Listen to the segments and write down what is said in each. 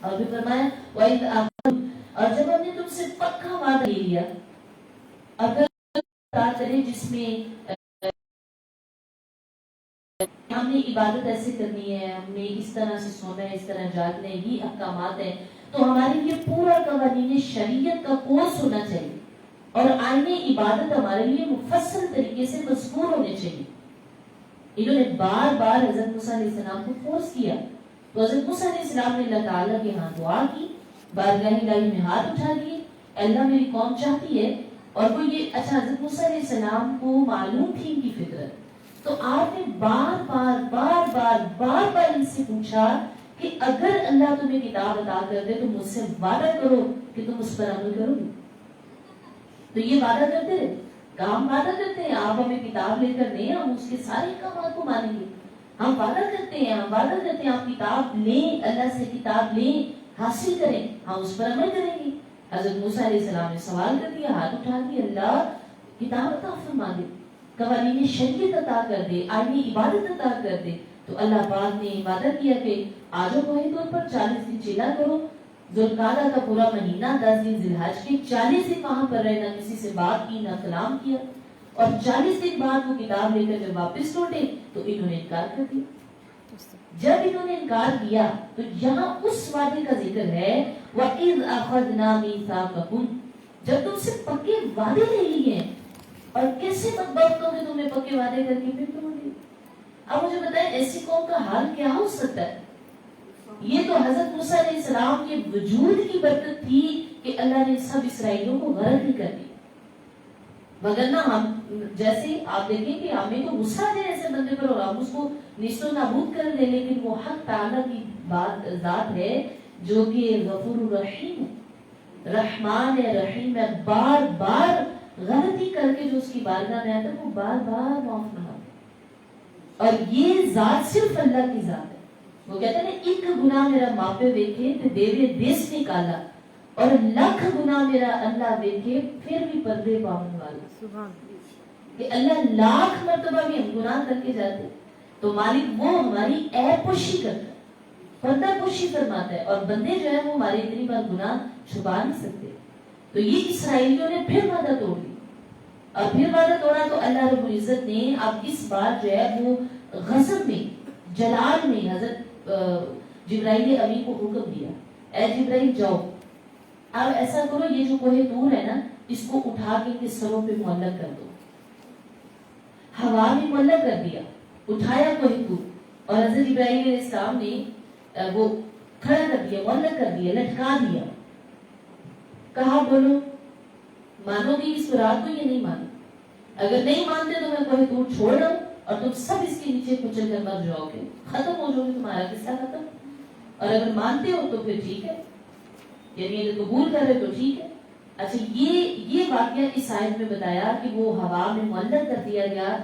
اور پھر فرمایا وَإِذْ أَخَذْنَا، اور جب ہم نے تم سے پکا وعدہ لے لیا، اگر کرے جس میں ہم نے عبادت ایسے کرنی ہے، ہم نے اس طرح سے سونا ہے، اس طرح جاگنا ہے، یہ احکامات ہیں، تو ہمارے لیے پورا قوانین شریعت کا کورس ہونا چاہیے اور آئین عبادت ہمارے لیے مفصل طریقے سے مذکور ہونے چاہیے۔ انہوں نے بار بار حضرت موسیٰ علیہ السلام کو فورس کیا، تو حضرت موسیٰ علیہ السلام نے اللہ تعالیٰ کے ہاں دعا کی، بارگاہ الہی میں ہاتھ اٹھا دیے، اللہ میری قوم چاہتی ہے، اور وہ یہ اچھا حضرت موسیٰ علیہ السلام کو معلوم تھی ان کی فطرت، تو آپ نے بار بار ان سے پوچھا کہ اگر اللہ تمہیں کتاب عطا کر دے تو مجھ سے وعدہ کرو کہ تم اس پر عمل کرو گے۔ تو یہ وعدہ کرتے رہے، کام وعدہ کرتے ہیں، آپ ہمیں کتاب لے کر دیں، ہم اس کے سارے احکامات کو مانیں گے، ہم وعدہ کرتے ہیں آپ کتاب لیں، اللہ سے کتاب لیں، حاصل کریں، ہم اس پر عمل کریں گے۔ حضرت موسیٰ علیہ السلام نے سوال کر دیا، ہاتھ اٹھا دیا، اللہ کتاب عطا فرما دے، قوانین شریعت عطا کر دے، آئین عبادت عطا کر دے۔ تو اللہ پاک نے وعدہ کیا کہ آجو کوہ طور پر 40 دن چلا کرو، ذوالقعدہ کا پورا مہینہ 10 دن ذی الحج کے، 40 دن وہاں پر رہنا، کسی سے بات کی نہ کلام کیا، اور 40 دن بعد وہ کتاب لے کر جب واپس لوٹے تو انہوں نے انکار کر دیا۔ جب انہوں نے انکار کیا تو یہاں اس وعدے کا ذکر ہے وَإِذْ أَخَذْنَا مِيثَاقَكُمْ، جب تم سے پکے وعدے لے لیے، اور کیسے بدبخت ہو کہ تم نے پکے وعدے کر کے پھر توڑ دیے۔ اب مجھے بتائیں ایسی قوم کا حال کیا ہو سکتا ہے؟ یہ تو حضرت موسیٰ علیہ السلام کے وجود کی برکت تھی کہ اللہ نے سب اسرائیلیوں کو غرق ہی کر دیا، وگرنہ ہم جیسے آپ دیکھیں کہ ہمیں تو غصہ ہے ایسے بندے پر اور ہم اس کو نیست و نابود کر دیں، لیکن وہ حق تعالیٰ کی ذات ہے جو کہ غفور رحیم ہے، رحمان ہے، رحیم ہے، بار بار غلطی کر کے جو اس کی بارگاہ میں آتا ہے وہ بار بار معاف نہ ہوتا، اور یہ ذات صرف اللہ کی ذات ہے۔ وہ کہتے ہیں نا ایک گناہ میرا ماپے ویکھے تے دیوے دیس نکالا، اور لاکھ گناہ میرا اللہ ویکھے پھر بھی پردے پاون والا۔ سبحان کہ اللہ لاکھ مرتبہ بھی ہم گناہ کر کے جاتے تو مالک وہ ہماری عیب پوشی کرتا ہے، پردہ پوشی فرماتا ہے، اور بندے جو ہے وہ ہمارے اتنی بار گناہ چھپا نہیں سکتے۔ تو یہ اسرائیلیوں نے پھر وعدہ توڑ دیا، اور پھر وعدہ توڑا تو اللہ رب العزت نے اب اس بار جو ہے وہ غضب میں، جلال میں حضرت جبرائیل امین کو حکم دیا، اے جبرائیل جاؤ، اب ایسا کرو یہ جو کوہ طور ہے نا اس کو اٹھا کے ان کے سروں پہ معلق کر دو۔ ہوا میں معلق کر دیا، اٹھایا کوہ طور، اور حضرت جبرائیل علیہ السلام نے وہ کھڑا کر دیا، معلق کر دیا، لٹکا دیا، کہا بولو مانو گی اس رات کو یا نہیں مانو؟ اگر نہیں مانتے تو میں کوہ طور چھوڑ رہا ہوں اور تم سب اس کے نیچے کچل کر مر جاؤ گے، ختم ہو جاؤ گے، تمہارا قصہ ختم، اور اگر مانتے ہو تو پھر ٹھیک ہے، یعنی اگر قبول کر رہے تو ٹھیک ہے۔ اچھا یہ واقعہ اس آیت میں بتایا کہ وہ ہوا میں معلق کر دیا گیا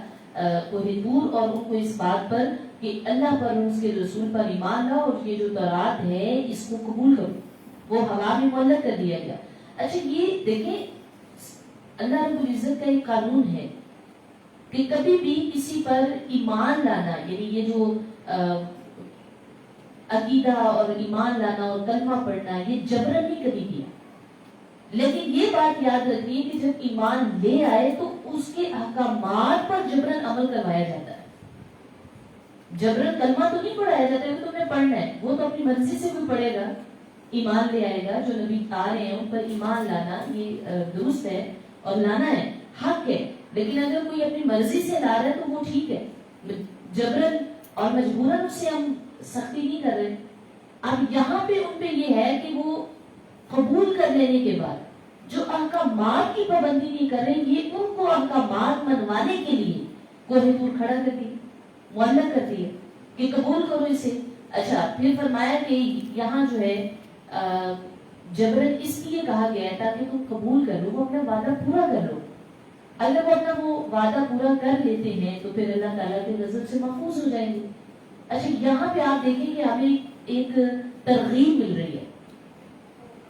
کوہ طور، اور ان کو اس بات پر کہ اللہ پر اور اس کے رسول پر ایمان لاؤ اور یہ جو تورات ہے اس کو قبول کرو، وہ ہوا میں معلق کر دیا گیا۔ اچھا یہ دیکھیں اللہ رب العزت کا ایک قانون ہے کہ کبھی بھی کسی پر ایمان لانا، یعنی یہ جو عقیدہ اور ایمان لانا اور کلمہ پڑھنا یہ جبرن نہیں کبھی کیا، لیکن یہ بات یاد رکھیے کہ جب ایمان لے آئے تو اس کے احکامات پر جبرن عمل کروایا جاتا ہے۔ جبرن کلمہ تو نہیں پڑھایا جاتا ہے، تمہیں پڑھنا ہے، وہ تو اپنی مرضی سے کوئی پڑھے گا، ایمان لے آئے گا، جو نبی آ رہے ہیں ان پر ایمان لانا یہ درست ہے اور لانا ہے، حق ہے، لیکن اگر کوئی اپنی مرضی سے لا رہا ہے تو وہ ٹھیک ہے، جبرن اور مجبوراً اس سے ہم سختی نہیں کر رہے۔ اب یہاں پہ ان پہ یہ ہے کہ وہ قبول کر لینے کے بعد جو احکامات کی پابندی نہیں کر رہے، یہ ان کو احکامات منوانے کے لیے کوہ طور کھڑا کر دی، معلق کر دی کہ قبول کرو اسے۔ اچھا پھر فرمایا کہ یہاں جو ہے جبرن اس لیے کہا گیا ہے تاکہ تم قبول کر لو، وہ اپنا وعدہ پورا کر لو۔ اگر وہ اپنا وہ وعدہ پورا کر لیتے ہیں تو پھر اللہ تعالیٰ کے غضب سے محفوظ ہو جائیں گے۔ اچھا یہاں پہ آپ دیکھیں کہ ہمیں ایک ترغیب مل رہی ہے،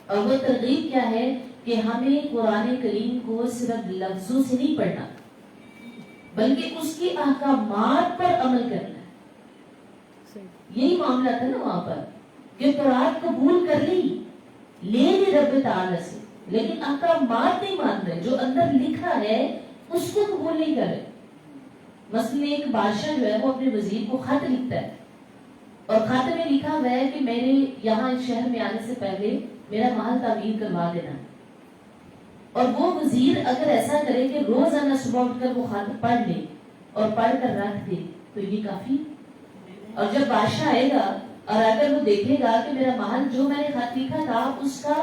اور وہ ترغیب کیا ہے کہ ہمیں قرآن کریم کو صرف لفظوں سے نہیں پڑھنا بلکہ اس کے احکامات پر عمل کرنا ہے۔ یہی معاملہ تھا نا وہاں پر کہ تورات قبول کر لی لے لی رب تعالی سے، لیکن احکامات نہیں مان رہے، جو اندر لکھا ہے اس کو قبول نہیں کر رہے۔ مثلا ایک بادشاہ جو ہے وہ اپنے وزیر کو خط لکھتا ہے اور خط میں لکھا ہوا ہے کہ میرے یہاں اس شہر میں آنے سے پہلے میرا محل تعمیر کروا دینا، اور وہ وزیر اگر ایسا کرے کہ روزانہ صبح اٹھ کر وہ خط پڑھ لے اور پڑھ کر رکھ دے تو یہ کافی۔ اور جب بادشاہ آئے گا اور اگر وہ دیکھے گا کہ میرا محل جو میں نے خط لکھا تھا اس کا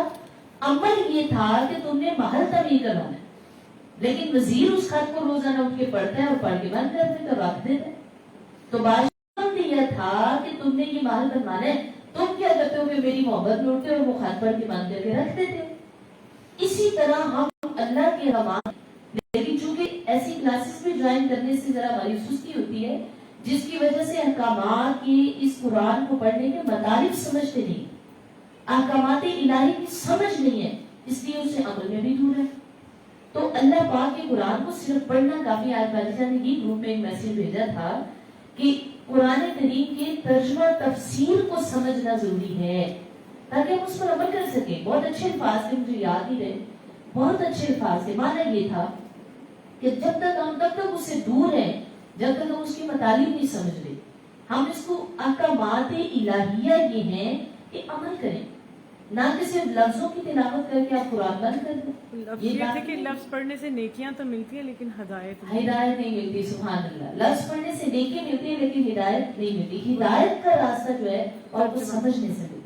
عمل یہ تھا کہ تم نے محل تعمیر کروانا ہے، لیکن وزیر اس خط کو روزانہ اٹھ کے پڑھتا ہے اور پڑھ کے بند کر دیتا اور رکھ دیتا ہے، تو بادشاہ نے یہ تھا کہ تم نے یہ محل بنوانا ہے، تم کیا کرتے ہو کہ میری محبت میں اٹھتے اور وہ خط پڑھ کے بند کر کے رکھ دیتے ہو۔ اسی طرح ہم اللہ کے حوالے، لیکن چونکہ ایسی کلاسز میں جوائن کرنے سے ذرا ہماری سستی ہوتی ہے، جس کی وجہ سے احکامات کی اس قرآن کو پڑھنے کے مطالب سمجھتے نہیں، احکامات الہی کی سمجھ نہیں ہے، اس لیے اسے عمل میں بھی دور ہے۔ تو اللہ پاک کے قرآن کو صرف پڑھنا کافی، آج بادشاہ نے یہ گروپ میں ایک میسج بھیجا تھا کہ قرآن کریم کے ترجمہ تفسیر کو سمجھنا ضروری ہے تاکہ ہم اس پر عمل کر سکیں۔ بہت اچھے الفاظ تھے، مجھے یاد ہی رہے، بہت اچھے الفاظ تھے۔ معنی یہ تھا کہ جب تک ہم اس سے دور ہیں، جب تک ہم اس کی مطالب نہیں سمجھ رہے، ہم اس کو احکامات الہیہ یہ ہیں کہ عمل کریں، نہ کہ صرف لفظوں کی تلاوت کر کے آپ قرآن بند کر دیں۔ یہ تھے کہ لفظ پڑھنے سے نیکیاں تو ملتی ہیں لیکن ہدایت نہیں ملتی۔ سبحان اللہ، لفظ پڑھنے سے نیکی ملتی ہے لیکن ہدایت نہیں ملتی۔ ہدایت کا راستہ جو ہے اور وہ سمجھنے سے ملتی۔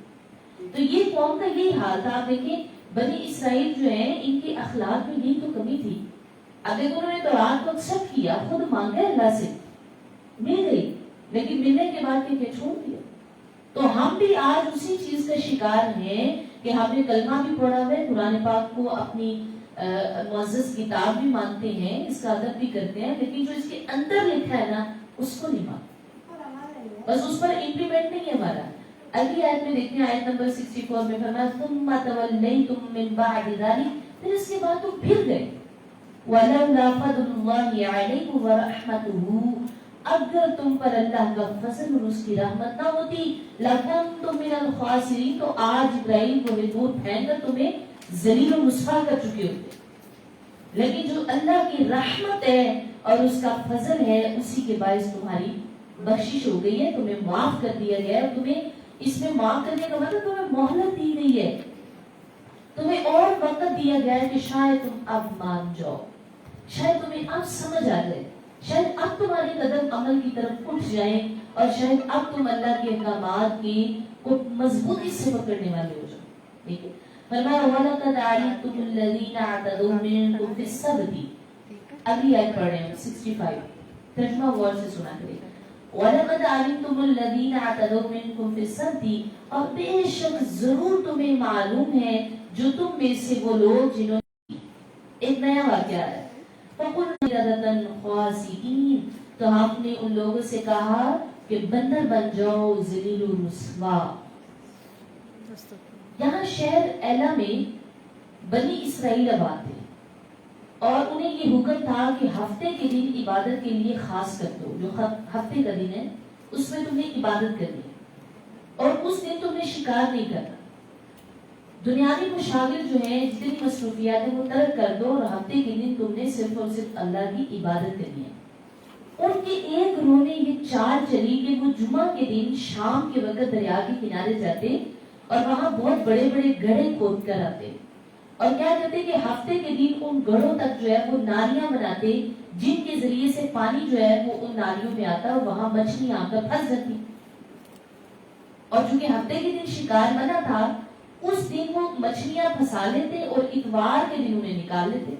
تو یہ قوم کا یہی حال تھا۔ آپ دیکھیں بنی اسرائیل جو ہیں، ان کے اخلاق میں یہی تو کمی تھی۔ اب دیکھو انہوں نے تورات کو ایکسپٹ کیا، خود مانگا اللہ سے، مل گئی، لیکن ملنے کے بعد کہ چھوڑ دیا۔ تو ہم بھی آج اسی چیز کا شکار ہیں کہ ہم نے کلمہ بھی پڑھا ہوا ہے، قرآن پاک کو اپنی معزز کتاب بھی مانتے ہیں، اس کا ادب بھی کرتے ہیں، لیکن جو اس کے اندر لکھا ہے نا اس کو نہیں مانتے، بس اس پر امپلیمنٹ نہیں ہے ہمارا۔ اگلی آیت میں دیکھتے ہیں، آیت نمبر 64 میں فرمایا ثم تولیتم من بعد ذلک، پھر اس کے بعد تم پھر گئے، ولولا فضل اللہ علیکم ورحمتہ، اگر تم پر اللہ کا فضل اور اس کی رحمت نہ ہوتی، لکنتم من الخاسرین، تو آج ابراہیم کو دور پھینک کر تمہیں ذلیل و رسوا کر چکے ہوتے۔ لیکن جو اللہ کی رحمت ہے اور اس کا فضل ہے، اسی کے باعث تمہاری بخشش ہو گئی ہے، تمہیں معاف کر دیا گیا ہے۔ تمہیں اس میں معاف کرنے کا مطلب تمہیں مہلت دی گئی ہے، تمہیں اور وقت دیا گیا ہے کہ شاید تم اب مان جاؤ، شاید تمہیں اب سمجھ آ جائے، شاید اب تمہارے قدم عمل کی طرف اٹھ جائیں، اور شاید اب تم اللہ کے احکامات کی کو مضبوطی سے پکڑنے والے ہو جاؤ۔ ٹھیک ہے، فرمایا وَلَقَدْ عَلِمْتُمُ الَّذِينَ اعْتَدَوْا مِنْكُمْ فِي السَّبْتِ۔ اگلی آیت پڑھ رہے ہیں 65، ترجمہ غور سے سنا کریں۔ وَلَقَدْ عَلِمْتُمُ الَّذِينَ اعْتَدَوْا مِنْكُمْ فِي السَّبْتِ، اور بے شک ضرور تمہیں معلوم ہے جو تم میں سے وہ لوگ جنہوں نے، ایک نیا واقعہ ہے، فَقُلْنَا قِرَدَةً خَاسِئِينَ، تو ہم نے ان لوگوں سے کہا کہ بندر بن جاؤ ذلیل و رسوا۔ یہاں شہر ایلا میں بنی اسرائیل آباد تھے، اور انہیں یہ حکم تھا کہ ہفتے کے دن عبادت کے لیے خاص کر دو، جو ہفتے کا دن ہے اس میں تم نے عبادت کرنی ہے، اور اس دن تم نے شکار نہیں کرنا، دنیاوی مشاغل جو ہیں، جتنی مصروفیات ہیں وہ ترک کر دو، اور ہفتے کے دن تم نے صرف اور صرف اللہ کی عبادت کرنی ہے۔ ان کے ایک گروہ نے یہ چال چلی کہ وہ جمعہ کے دن شام کے وقت دریا کے کنارے جاتے اور وہاں بہت بڑے بڑے گڑھے کھود کر آتے، اور کیا کرتے کہ ہفتے کے دن ان گڑھوں تک جو ہے وہ نالیاں بناتے، جن کے ذریعے سے پانی جو ہے وہ ان نالیوں میں آتا اور وہاں مچھلیاں آ کر پھنس جاتی، اور چونکہ ہفتے کے دن شکار منع تھا، اس دن وہ مچھلیاں پھنسا لیتے اور اتوار کے دن انہیں نکال لیتے۔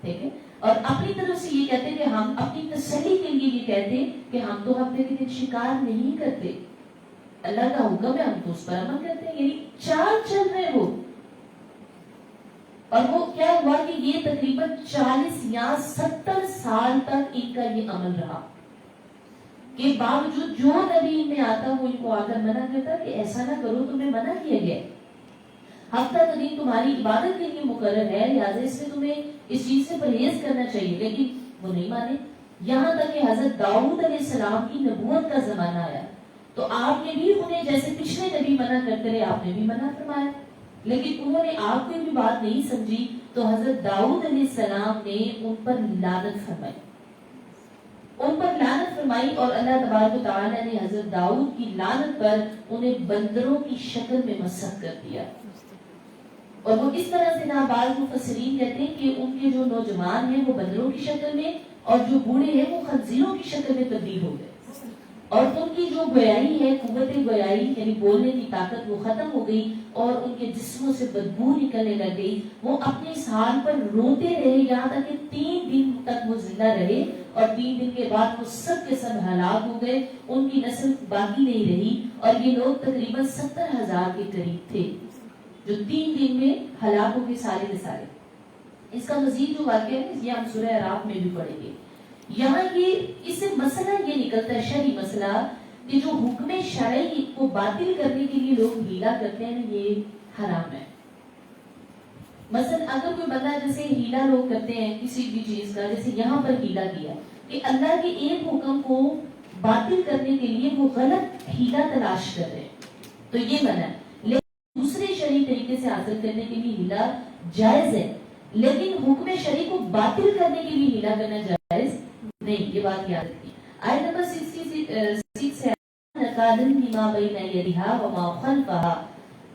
ٹھیک ہے، اور اپنی طرف سے یہ کہتے کہ ہم اپنی تسلی کے لیے یہ کہتے کہ ہم تو ہفتے کے دن شکار نہیں کرتے، اللہ کا حکم ہے ہم تو اس پر عمل کرتے ہیں، یعنی چال چل رہے وہ۔ اور وہ کیا ہوا کہ یہ تقریباً 40 یا 70 سال تک ان کا یہ عمل رہا، کہ باوجود جو نبی ان میں آتا وہ ان کو آ کر منع کرتا کہ ایسا نہ کرو، تمہیں منع کیا گیا، ہفتہ کا دن تمہاری عبادت کے لیے مقرر ہے، لہٰذا اس میں تمہیں اس چیز سے پرہیز کرنا چاہیے، لیکن وہ نہیں مانے۔ یہاں تک کہ حضرت داؤد علیہ السلام کی نبوت کا زمانہ آیا تو آپ نے بھی انہیں جیسے پچھلے نبی منع کرتے رہے آپ نے بھی منع فرمایا، لیکن انہوں نے آپ کی بھی بات نہیں سمجھی تو حضرت داؤد علیہ السلام نے ان پر لعنت فرمائی، ان پر لعنت فرمائی، اور اللہ تبارک و تعالیٰ نے حضرت داؤد کی لعنت پر انہیں بندروں کی شکل میں مسخ کر دیا. اور وہ اس طرح سے نا بعض مفسرین کہتے ہیں کہ ان کے جو نوجوان ہیں وہ بندروں کی شکل میں اور جو بوڑھے ہیں وہ خنزیروں کی شکل میں تبدیل ہو گئے، اور ان کی جو گویائی ہے، قوت گویائی یعنی بولنے کی طاقت وہ ختم ہو گئی، اور ان کے جسموں سے بدبو نکلنے لگ گئی. وہ اپنے اس حال پر روتے رہے یہاں تک کہ 3 دن تک وہ زندہ رہے، اور 3 دن کے بعد وہ سب کے سب ہلاک ہو گئے، ان کی نسل باقی نہیں رہی، اور یہ لوگ تقریباً 70,000 کے قریب تھے جو 3 دن میں ہلاک ہو گئے سارے کے سارے. اس کا مزید جو واقعہ ہے یہ ہم سورہ اعراف میں بھی پڑھیں گے. یہاں یہ اس سے مسئلہ یہ نکلتا ہے، شرعی مسئلہ، کہ جو حکم شرعی کو باطل کرنے کے لیے لوگ ہیلا کرتے ہیں یہ حرام ہے. مثلا اگر کوئی بندہ جیسے ہیلا لوگ کرتے ہیں کسی بھی چیز کا، جیسے یہاں پر ہیلا کیا کہ اللہ کے ایک حکم کو باطل کرنے کے لیے وہ غلط ہیلا تلاش کر رہے ہیں تو یہ منع ہے. لیکن دوسرے شرعی طریقے سے حاصل کرنے کے لیے ہیلا جائز ہے، لیکن حکم شرعی کو باطل کرنے کے لیے ہیلا کرنا جائز نہیں. یہ بات یاد رکھیے. آیت نمبر 66 سے نَقَالًا لِمَا بَيْنَ يَدِهَا وَمَا خَلْفَهَا.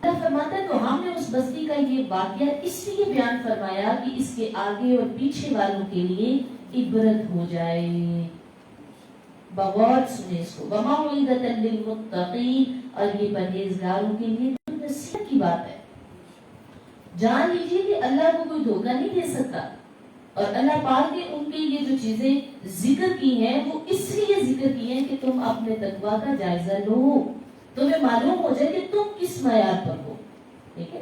اللہ فرماتا ہے تو ہم نے اس بستی کا یہ واقعہ اس لیے بیان فرمایا کہ اس کے آگے اور پیچھے والوں کے لیے عبرت ہو جائے. بغور سنیں اس کو. وَمَوْعِظَةً لِلْمُتَّقِينَ. اور یہ پرہیزگاروں کے لیے نصیحت کی بات ہے. جان لیجیے کہ اللہ کو کوئی دھوکہ نہیں دے سکتا، اور اللہ پاک نے ان کے یہ جو چیزیں ذکر کی ہیں وہ اس لیے ذکر کی ہیں کہ تم اپنے تقویٰ کا جائزہ لو، تمہیں معلوم ہو جائے کہ تم کس معیار پر ہو. ٹھیک ہے.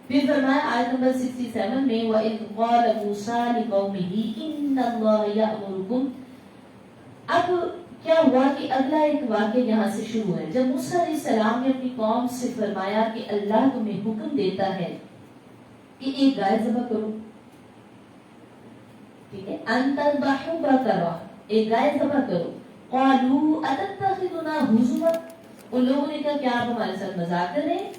پھر فرمایا آیت نمبر 67 میں وَإِذْ قَالَ مُوسَىٰ لِقَوْمِهِ إِنَّ اللَّهَ يَأْمُرُكُمْ. اب کیا ہوا کہ اگلا ایک واقعہ یہاں سے شروع ہے. جب موسیٰ علیہ السلام نے اپنی قوم سے فرمایا کہ اللہ تمہیں حکم دیتا ہے کہ ایک گائے ذبح کرو، ٹھیک ہے، ان تذبحوا بقرہ، ایک گائے ذبح کرو. قالوا اتتخذنا ہزوا. ان لوگوں نے کہا کیا آپ ہمارے ساتھ مذاق کر رہے ہیں؟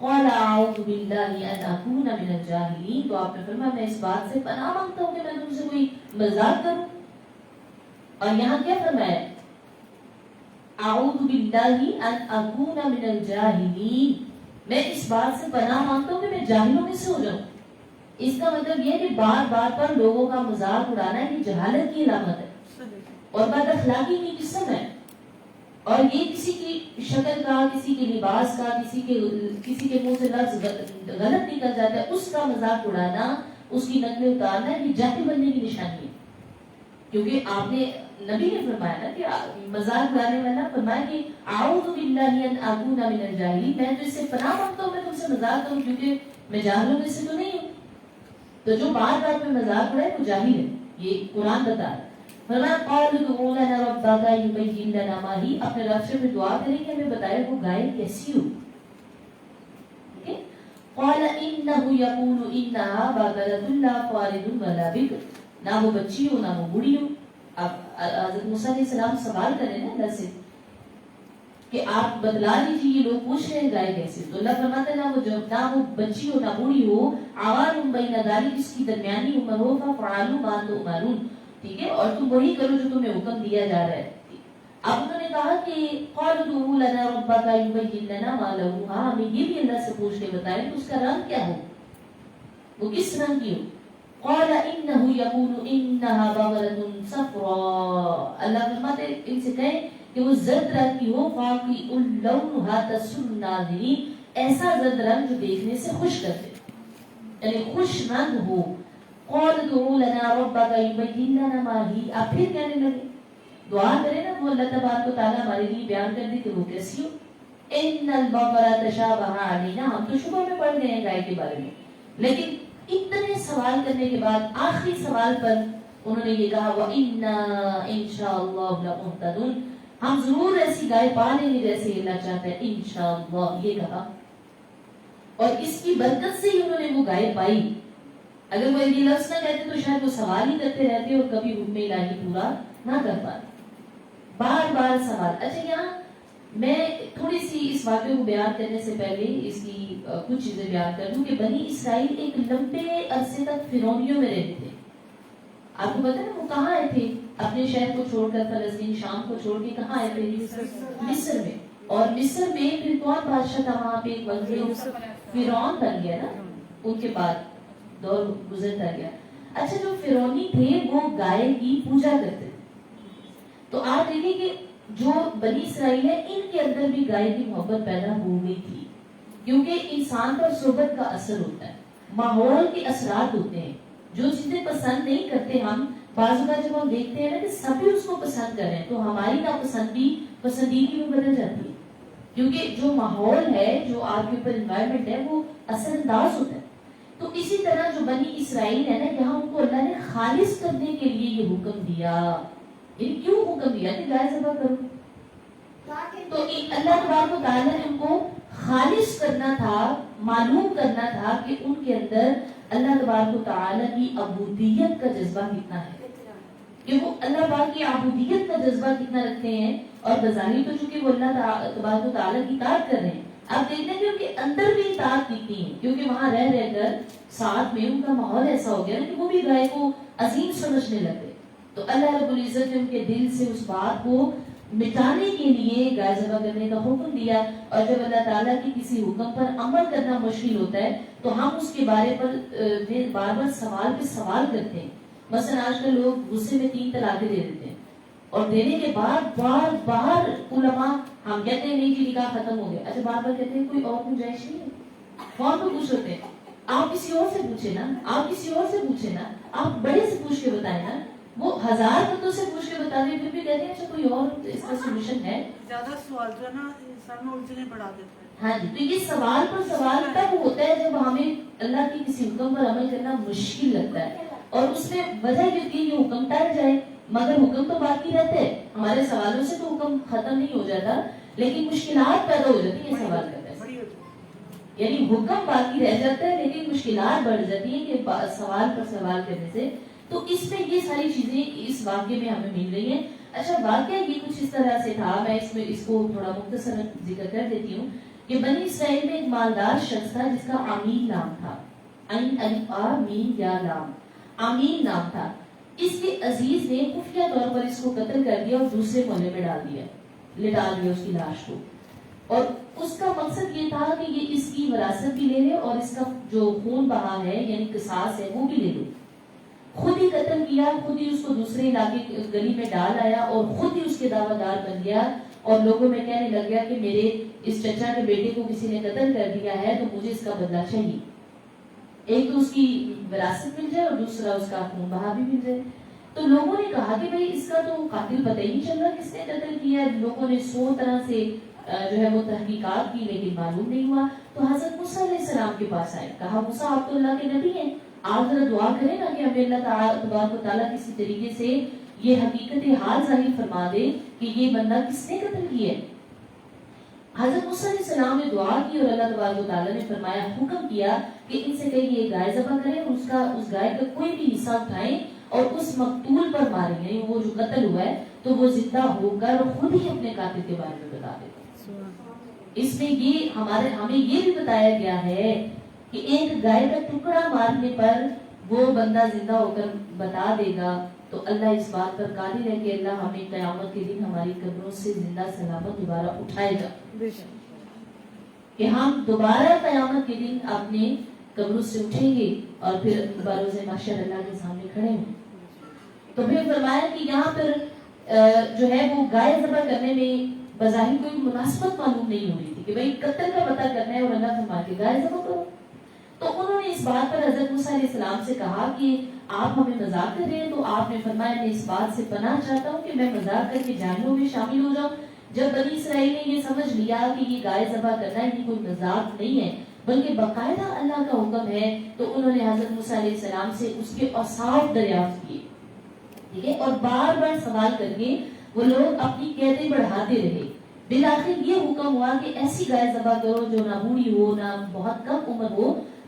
قال اعوذ باللہ ان اکون من الجاہلین. تو آپ نے فرمایا میں اس بات سے پناہ مانگتا ہوں کہ میں تم سے کوئی مذاق کروں. اور یہاں کیا فرمایا؟ اعوذ باللہ ان اکون من الجاہلین. میں اس بات سے پناہ مانگتا ہوں کہ میں جاہلوں میں سے ہو جاؤں. اس کا مطلب یہ کہ بار بار پر لوگوں کا مذاق اڑانا یہ جہالت کی علامت ہے اور بد اخلاقی کی قسم ہے. اور یہ کسی کی شکل کا، کسی کے لباس کا، کسی کے منہ سے لفظ غلط نکل جاتا ہے، اس کا مذاق اڑانا، اس کی نقل اتارنا یہ جاہل بننے کی نشانی ہے. کیونکہ آپ نے نبی نے فرمایا نا کہ مذاق اڑانے والا فرمایا کہ اعوذ باللہ ان اکون من الجاہلین. میں تو اس سے پناہ مانگتا ہوں میں تم سے مذاق کروں کیونکہ میں جاہلوں میں سے تو نہیں ہوں. تو جو بار بار میں مذاق اڑائے وہ جاہل ہے. یہ قرآن بتا رہا ہے. فرمایا قالوا ادعوا لنا ربک یبین لنا ما ہی. اپنے رب سے بھی دعا کریں کہ ہمیں بتائے وہ گائے کیسی ہو. ٹھیک ہے. قال انه یقول انها بقرۃ لا فارض ولا بکر. نہ وہ بچی ہو نہ وہ بوڑھی ہو. اب حضرت موسیٰ علیہ السلام سوال کریں نا اللہ سے کہ آپ بتلا دیجیے یہ لوگ پوچھ رہے ہیں گائے کیسے. تو اللہ فرماتا ہے نہ وہ بچی ہو نہ بوڑھی ہو. عوان بین ذالک، اس کی درمیانی عمر ہو. ففعلوا ما تؤمرون. ٹھیک ہے. اور تم وہی کرو جو تمہیں حکم دیا جا رہا ہے. اب انہوں نے کہا کہ قالوا ادعوا لنا ربک یبین لنا ما لونها. ہمیں یہ بھی اللہ سے پوچھ کے بتائیں کہ اس کا رنگ کیا ہو، وہ کس رنگ کی ہو. قال انه يقول انها بقرة صفراء. اللہ فرماتے ان سے کہیں کہ وہ زرد رنگ کی ہو. فاقع لونها تسر الناظرین. ایسا زرد رنگ جو دیکھنے سے خوش کرتے یعنی خوش رنگ ہو. قال ادعوا لنا ربك يبين لنا ما هي. آپ پھر کہنے لگے دعا کریں نا وہ اللہ تبارک و تعالیٰ ہمارے لیے بیان کر دے کہ وہ کیسی ہو. ان البقرة تشابه علينا. ہم تو شبہ میں پڑ گئے ہیں گائے کے بارے میں، لیکن اتنے سوال کرنے کے بعد آخری سوال پر انہوں نے یہ کہا وَإِنَّا إِن شَاءَ اللَّهُ لَمُهْتَدُونَ. ہم ضرور ایسی گائے پا لیں گے جیسے اللہ چاہتا ہے. انشاءاللہ یہ کہا اور اس کی برکت سے ہی انہوں نے وہ گائے پائی. اگر وہ یہ لفظ نہ کہتے تو شاید وہ سوال ہی کرتے رہتے اور کبھی حکم الہی پورا نہ کر پاتے. بار بار سوال. اچھا یہاں میں تھوڑی سی اس واقعے کو بیان کرنے سے پہلے اس کی کچھ چیزیں بیان کر دوں کہ بنی اسرائیل ایک لمبے عرصے تک فرعونیوں میں رہتے تھے. آپ کو پتا ہے وہ کہاں آئے تھے؟ اپنے شہر کو چھوڑ کر فلسطین شام کو چھوڑ کے کہاں آئے تھے؟ مصر میں. اور مصر میں پھر کون بادشاہ تھا وہاں پہ؟ ایک وقت فرعون بن گیا نا، ان کے بعد دور گزرتا گیا. اچھا جو فرعونی تھے وہ گائے کی پوجا کرتے تھے. تو آپ دیکھیں کہ جو بنی اسرائیل ہے ان کے اندر بھی گائے کی محبت پیدا ہو گئی تھی، کیونکہ انسان پر صحبت کا اثر ہوتا ہے، ماحول کے اثرات ہوتے ہیں. جو چیزیں پسند نہیں کرتے ہم، بعض اوقات جب ہم دیکھتے ہیں نا کہ سبھی اس کو پسند کر رہے ہیں تو ہماری ناپسند بھی پسندیدگی میں بدل جاتی ہے، کیونکہ جو ماحول ہے، جو آپ کے اوپر انوائرمنٹ ہے، وہ اثر انداز ہوتا ہے. تو اسی طرح جو بنی اسرائیل ہے نا، یہاں ان کو اللہ نے خالص کرنے کے لیے یہ حکم دیا. کیوں حکم دیا کہ گائے ذبح کرو؟ تو اللہ تبارک و تعالیٰ نے ان کو خالص کرنا تھا، معلوم کرنا تھا کہ ان کے اندر اللہ تبارک و تعالیٰ کی عبودیت کا جذبہ کتنا ہے، کہ وہ اللہ پاک کی عبودیت کا جذبہ کتنا رکھتے ہیں. اور بظاہر تو چونکہ وہ اللہ تبارک و تعالیٰ کی اطاعت کر رہے ہیں، آپ دیکھتے ہیں کہ ان کے اندر بھی اطاعت کتنی ہے، کیونکہ وہاں رہ رہ کر ساتھ میں ان کا ماحول ایسا ہو گیا نا کہ وہ بھی گائے کو عظیم سمجھنے لگے. تو اللہ رب العزت نے ان کے دل سے اس بات کو مٹانے کے لیے گائے ذبح کرنے کا حکم دیا. اور جب اللہ تعالیٰ کی کسی حکم پر عمل کرنا مشکل ہوتا ہے تو ہم اس کے بارے پر بار بار سوال پہ سوال کرتے ہیں. مثلا آج کل لوگ غصے میں 3 طلاقیں دے دیتے ہیں، اور دینے کے بعد بار بار علماء، ہم کہتے ہیں نہیں کہ نکاح ختم ہو گیا، اچھا بار بار کہتے ہیں کوئی اور گنجائش نہیں ہے. فون پہ پوچھ ہوتے ہیں، آپ کسی اور سے پوچھیں نا، آپ کسی اور سے پوچھیں نا، آپ بڑے سے پوچھ کے بتائیں نا. وہ 1000 بندوں سے پوچھ کے بتا دیں پھر بھی کہتے ہیں اچھا کوئی اور اس کا سولوشن ہے. زیادہ سوال جو ہے نا انسان میں الجھنیں بڑھا دیتا ہے. ہاں جی، تو یہ سوال پر سوال تب ہوتا ہے جب ہمیں اللہ کی کسی حکم پر عمل کرنا مشکل لگتا ہے، اور اس میں وجہ یہ ہوتی ہے کہ حکم ٹل جائے، مگر حکم تو باقی رہتے ہیں. ہمارے سوالوں سے تو حکم ختم نہیں ہو جاتا، لیکن مشکلات پیدا ہو جاتی ہیں سوال کرنے سے. یعنی حکم باقی رہ جاتا ہے لیکن مشکلات بڑھ جاتی ہیں کہ سوال پر سوال کرنے سے. تو اس میں یہ ساری چیزیں اس واقعے میں ہمیں مل رہی ہیں. اچھا واقعہ یہ کچھ اس طرح سے تھا، میں اس کو تھوڑا مختصر ذکر کر دیتی ہوں کہ بنی اسرائیل میں ایک مالدار شخص تھا جس کا آمین نام تھا. آمین نام تھا. اس کے عزیز نے خفیہ طور پر اس کو قتل کر دیا اور دوسرے محلے میں ڈال دیا، لٹا دیا اس کی لاش کو. اور اس کا مقصد یہ تھا کہ یہ اس کی وراثت بھی لے لے اور اس کا جو خون بہا ہے یعنی قصاص ہے وہ بھی لے لے. خود ہی قتل کیا، خود ہی اس کو دوسرے علاقے گلی میں ڈال آیا اور خود ہی اس کے دعویٰ دار بن گیا، اور لوگوں میں کہنے لگ گیا کہ میرے اس چچا کے بیٹے کو کسی نے قتل کر دیا ہے تو مجھے اس کا بدلہ چاہیے. ایک تو اس کی وراثت مل جائے اور دوسرا اس کا خون بہا بھی مل جائے. تو لوگوں نے کہا کہ بھائی اس کا تو قاتل پتہ ہی نہیں چل رہا کس نے قتل کیا. لوگوں نے 100 طرح سے جو ہے وہ تحقیقات کی لیکن معلوم نہیں ہوا. تو حضرت موسیٰ علیہ السلام کے پاس آئے، کہا موسیٰ آپ تو اللہ کے نبی ہیں، آپ ذرا دعا کریں نا کہ ہمیں اللہ تبارک و تعالیٰ کسی طریقے سے یہ حقیقت حال ظاہر فرما دے کہ یہ بندہ کس نے قتل کیا ہے. حضرت موسیٰ علیہ السلام نے دعا کی اور اللہ تبارک و تعالیٰ نے فرمایا، حکم کیا کہ ان سے کہیں یہ گائے ذبح کریں اور اس گائے کا کوئی بھی حصہ اٹھائیں اور اس مقتول پر ماریں، یعنی وہ جو قتل ہوا ہے تو وہ زندہ ہو کر خود ہی اپنے قاتل کے بارے میں بتا دے. اس میں یہ ہمیں یہ بھی بتایا گیا ہے کہ ایک گائے کا ٹکڑا مارنے پر وہ بندہ زندہ ہو کر بتا دے گا. تو اللہ اس بات پر قادر ہے کہ اللہ ہمیں قیامت کے دن ہماری قبروں سے زندہ سلامت دوبارہ اٹھائے گا، کہ ہم دوبارہ قیامت کے دن اپنے قبروں سے اٹھیں گے اور پھر بروز محشر اللہ کے سامنے کھڑے ہوں. تو پھر فرمایا کہ یہاں پر جو ہے وہ گائے ذبح کرنے میں بظاہر کوئی مناسبت معلوم نہیں ہو رہی تھی کہ بھئی قتل کا پتہ کرنا ہے اور اللہ فرما کے گائے ذبح کرو. تو انہوں نے اس بات پر حضرت موسیٰ علیہ السلام سے کہا کہ آپ ہمیں مذاق کر رہے ہیں. تو آپ نے فرمایا میں اس بات سے پناہ چاہتا ہوں کہ میں مذاق کر کے جہنم میں شامل ہو جاؤں. جب بنی اسرائیل نے یہ سمجھ لیا کہ یہ گائے ذبح کرنا ہے، یہ کوئی مذاق نہیں ہے بلکہ باقاعدہ اللہ کا حکم ہے، تو انہوں نے حضرت موسیٰ علیہ السلام سے اس کے اوصاف دریافت کیے، ٹھیک ہے، اور بار بار سوال کر کے وہ لوگ اپنی قیدیں بڑھاتے رہے. بالآخر یہ حکم ہوا کہ ایسی گائے ذبح کرو جو نہ بوڑھی ہو نہ بہت کم عمر ہو،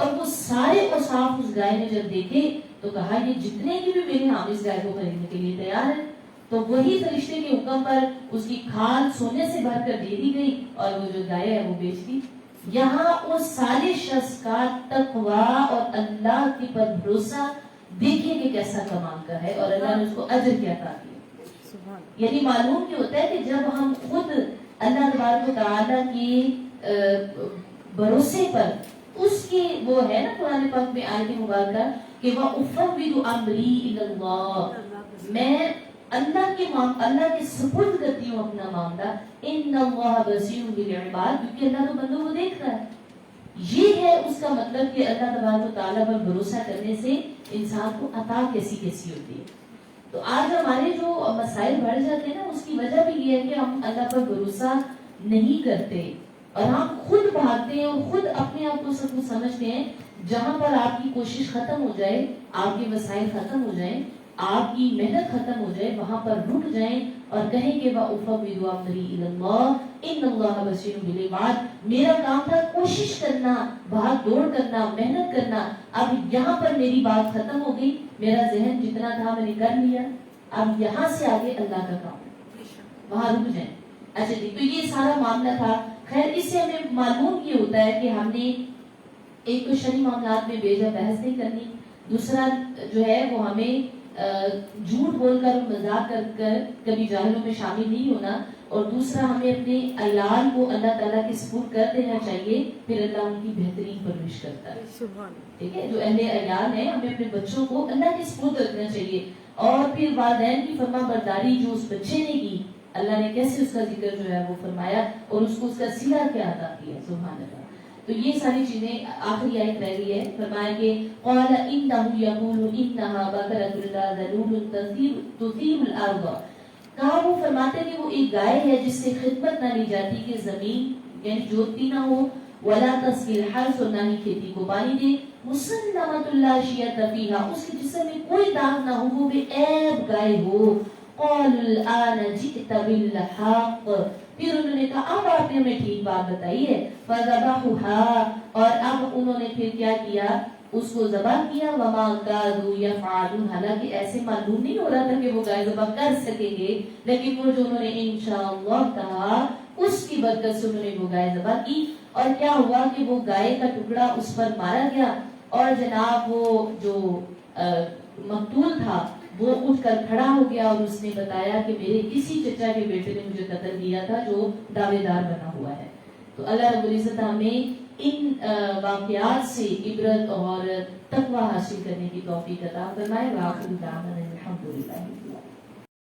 اور وہ سارے اوصاف اس گائے نے جب دیکھے تو کہا یہ جتنے کی بھی میرے ہاں اس گائے کو خریدنے کے لیے تیار ہے. تو وہی فرشتے کے حکم پر اس کی کھال سونے سے بھر کر دے دی گئی اور وہ جو گائے ہے وہ بیچ دی. یہاں اس سالے شخص کا تقوی اور اللہ کے پر بھروسہ دیکھیں کہ کیسا کمال کا ہے اور اللہ نے اس کو اجر کیا عطا کیا. یعنی معلوم کیا ہوتا ہے کہ جب ہم خود اللہ تبارک و تعالیٰ کی بھروسے پر اس کی وہ ہے نا قرآن پاک میں آیت مبارکہ کہ وَأُفَوِّضُ أَمْرِي إِلَى اللَّهِ، میں اللہ کے سپرد کرتی ہوں اپنا معاملہ. إِنَّ اللَّهَ بَصِيرٌ بِالْعِبَادِ، کیونکہ اللہ تو بندوں کو دیکھتا ہے. یہ ہے اس کا مطلب کہ اللہ تبارک و تعالیٰ پر بھروسہ کرنے سے انسان کو عطا کیسی کیسی ہوتی ہے. تو آج ہمارے جو مسائل بڑھ جاتے ہیں نا اس کی وجہ بھی یہ ہے کہ ہم اللہ پر بھروسہ نہیں کرتے اور ہم خود بھاگتے ہیں اور خود اپنے آپ کو سب کچھ سمجھتے ہیں. جہاں پر آپ کی کوشش ختم ہو جائے، آپ کے وسائل ختم ہو جائیں، آپ کی محنت ختم ہو جائے، وہاں پر رک جائیں اور کہیں کہ وَأُفَوِّضُ أَمْرِي إِلَى اللَّهِ إِنَّ اللَّهَ بَصِيرٌ بِالْعِبَادِ. میرا کام تھا کوشش کرنا، بھاگ دوڑ کرنا، محنت کرنا. اب یہاں پر میری بات ختم ہو گئی، میرا ذہن جتنا تھا میں نے کر لیا، اب یہاں سے آگے اللہ کا کام ہے، وہاں رک جائیں. اچھا جی، تو یہ سارا معاملہ تھا. خیر اس سے ہمیں معلوم یہ ہوتا ہے کہ ہم نے ایک تو شرعی معاملات میں بیجا بحث نہیں کرنی، دوسرا جو ہے وہ ہمیں جھوٹ بول کر مذاق کر کر کبھی جاہلوں میں شامل نہیں ہونا، اور دوسرا ہمیں اپنے عیال کو اللہ تعالیٰ کے سپرد کر دینا چاہیے، پھر اللہ ان کی بہترین پرورش کرتا ہے. ٹھیک ہے، جو اہل عیال ہیں ہمیں اپنے بچوں کو اللہ کے سپرد رکھنا چاہیے. اور پھر والدین کی فرما برداری جو اس بچے نے کی، اللہ نے کیسے اس کا ذکر جو ہے وہ فرمایا اور اس کو اس کا صلہ کیا عطا کیا. سبحان اللہ. تو یہ ساری چیزیں آخری آیت رہ گئی ہے. فرمایا کہ قال انه يقول انها بقرة لا ذلول تثير الارض. کہا وہ فرماتے کہ وہ ایک گائے ہے جس سے خدمت نہ لی جاتی کہ زمین یعنی جوتتی نہ ہو، ولا تسقي الحرث، اور نہ ہی کھیتی کو پانی دے، مسنمۃ لا شیۃ فیہا، اس کے جسم میں کوئی داغ نہ ہو، وہ بے عیب گائے ہو. قالوا الآن جئت بالحق، پھر انہوں نے کہا اب آپ نے ہمیں ٹھیک بات بتائی ہے. فذبحوها، اور اب انہوں نے پھر کیا کیا، اس کو ذبح کیا. وما كادوا يفعلون، حالانکہ ایسے معلوم نہیں ہو رہا تھا کہ وہ گائے ذبح کر سکیں گے، لیکن وہ جو انہوں نے انشاءاللہ کہا اس کی برکت سے انہوں نے وہ گائے ذبح کی. اور کیا ہوا کہ وہ گائے کا ٹکڑا اس پر مارا گیا اور جناب وہ جو مقتول تھا وہ اٹھ کر کھڑا ہو گیا اور اس نے بتایا کہ میرے کسی چچا کے بیٹے نے مجھے قتل کیا تھا جو دعوے دار بنا ہوا ہے. تو اللہ رب العزت ہمیں ان واقعات سے عبرت اور تقوی حاصل کرنے کی توفیق عطا فرمائے. وآخر دعوانا الحمدللہ.